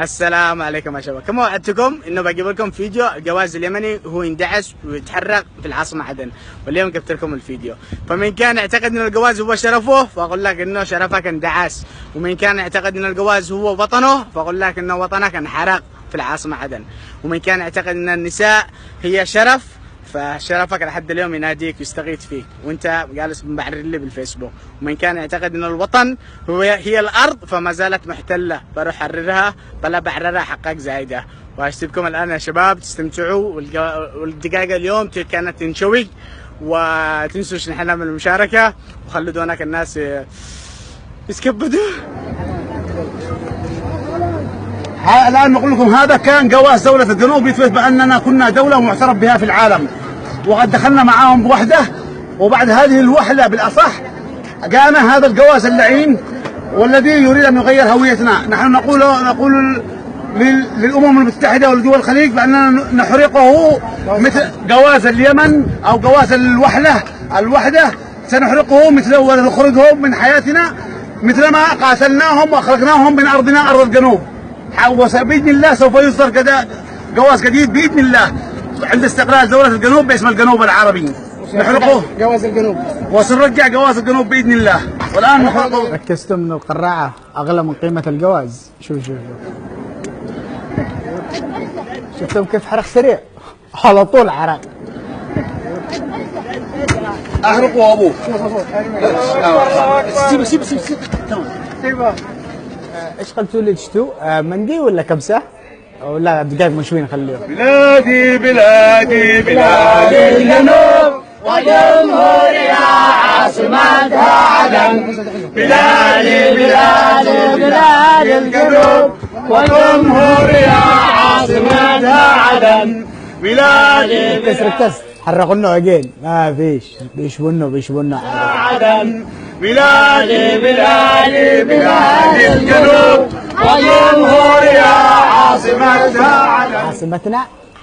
السلام عليكم يا شباب، كما وعدتكم انه بجيب لكم فيديو الجواز اليمني وهو يندعس ويتحرق في العاصمه عدن، واليوم جبت لكم الفيديو. فمن كان يعتقد ان الجواز هو شرفه فاقول لك انه شرفك اندعس، ومن كان يعتقد ان الجواز هو وطنه فاقول لك انه وطنك انحرق في العاصمه عدن، ومن كان يعتقد ان النساء هي شرف فشرفك لحد اليوم يناديك ويستغيث فيك وانت جالس مبعرر لي بالفيسبوك. ومن كان يعتقد ان الوطن هي الارض فما زالت محتله بروح حررها بلا بعررها حقك زايده. واشتبكم الان يا شباب تستمتعوا والدقائق اليوم كانت تنشوي، وتنسوش نحن نعمل المشاركه وخلوا هناك الناس يتكبدوا. الآن نقول لكم هذا كان جواز دولة الجنوب يثبت بأننا كنا دولة معترف بها في العالم، وقد دخلنا معاهم بوحدة، وبعد هذه الوحدة بالأصح جاءنا هذا الجواز اللعين والذي يريد أن يغير هويتنا. نحن نقول للأمم المتحدة ولدول الخليج بأننا نحرقه مثل جواز اليمن أو جواز الوحدة سنحرقه مثله ونخرجهم من حياتنا مثلما قاتلناهم وأخرجناهم من أرضنا أرض الجنوب. وبإذن الله سوف يصدر جواز جديد بإذن الله عند استقلال دولة الجنوب باسم الجنوب العربي، نحرقه جواز الجنوب وسنرجع جواز الجنوب بإذن الله. والآن نحرقه. ركزتم ان القراعة أغلى من قيمة الجواز. شوف شفتم كيف حرق سريع على طول عرق. أحرقوا أبوه. سيب تمام. ايش قلتوا لي تشتوا؟ مندي ولا كبسة؟ ولا دقائق مشوين خليهم. بلادي بلادي بلادي الجنوب وجمهورية عاصمتها عدن. بلادي بلادي بلادي الجنوب وجمهورية عاصمتها عدن. بلادي ركزت حرقوا لنا اجين ما فيش بيشبونه عدن. بلادي بلادي بلادي الجنوب وجمهورية عاصمتها عدن. عاصمتنا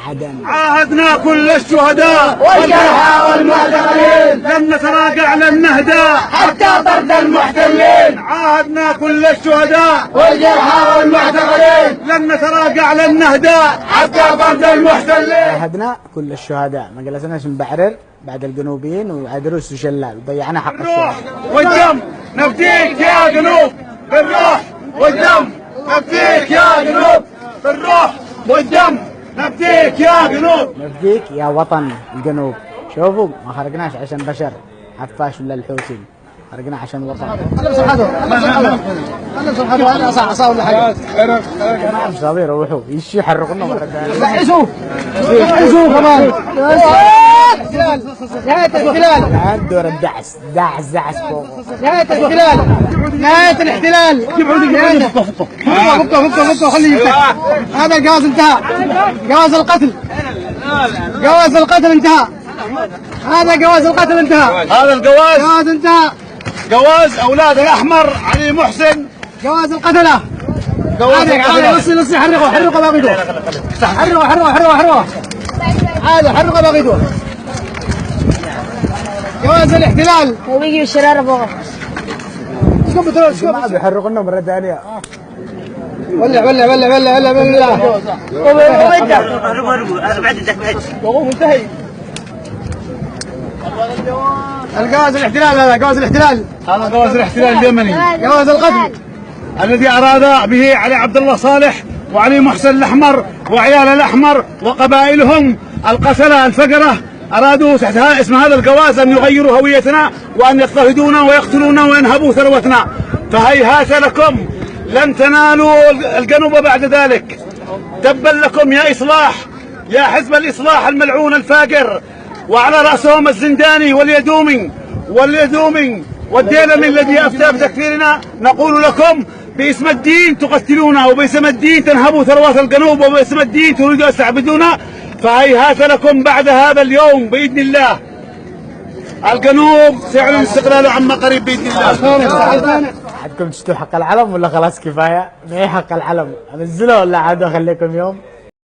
عدن. عاهدنا كل الشهداء والجرحى والمعتقلين لن نتراجع لن نهدى حتى طرد المحتلين. عاهدنا كل الشهداء والجرحى والمعتقلين لن نتراجع لن نهدى حتى طرد المحتلين. عاهدنا كل الشهداء، ما جلسناش نبعرر بعد الجنوبيين وعدروس وشلال وضيعنا حق الشهداء. والدم نفديك يا جنوب بالروح والدم نفديك يا جنوب بالروح والدم نفديك يا جنوب. نفديك يا وطن الجنوب. شوفوا ما خرجناش عشان بشر عفاش ولا الحوثي، خرجنا عشان وطن. خلوا انا عصا ولا حاجه. مش صغير روحوا يشي يحرقونا مره ثانيه. دعسوا كمان. نهاية الاحتلال. الآن دور الدعس دعس فوق. نهاية الاحتلال. نهاية الاحتلال. فكه خليه يفتح. هذا الجواز انتهى. جواز القتل. جواز القتل انتهى. هذا جواز القتل انتهى. هذا الجواز جواز انتهى. جواز أولاد الأحمر علي محسن. جواز القتلة. جواز القتلة. نصي حرقوا باقيته. حرقوا هذا حرقوا باقيته. جواز الاحتلال. وبيجي الشرارة فوق. ما بيحرقوا لنا مرة ثانية. ولع منتهي. الجواز الاحتلال هذا جواز الاحتلال. هذا جواز الاحتلال اليمني. جواز القتل الذي أراد به علي عبد الله صالح وعلي محسن الأحمر وعيال الأحمر وقبائلهم القتلة الفقرة، أرادوا تحت اسم هذا الجواز أن يغيروا هويتنا وأن يضطهدونا ويقتلونا وينهبوا ثروتنا. فهيهات لكم لن تنالوا الجنوب بعد ذلك. تبا لكم يا إصلاح، يا حزب الإصلاح الملعون الفاقر، وعلى رأسهم الزنداني واليدومي والديلمي الذي أفتى بتكفيرنا. نقول لكم باسم الدين تقتلونا، وباسم الدين تنهبوا ثروات الجنوب، وباسم الدين تريدوا أن تستعبدونا. فهيهات لكم بعد هذا اليوم بإذن الله. الجنوب سيعلن استقلاله عما قريب بإذن الله. حدكم تشتوا حق العلم ولا خلاص كفاية؟ ما هي حق العلم؟ انزله ولا عادوا اخليكم يوم؟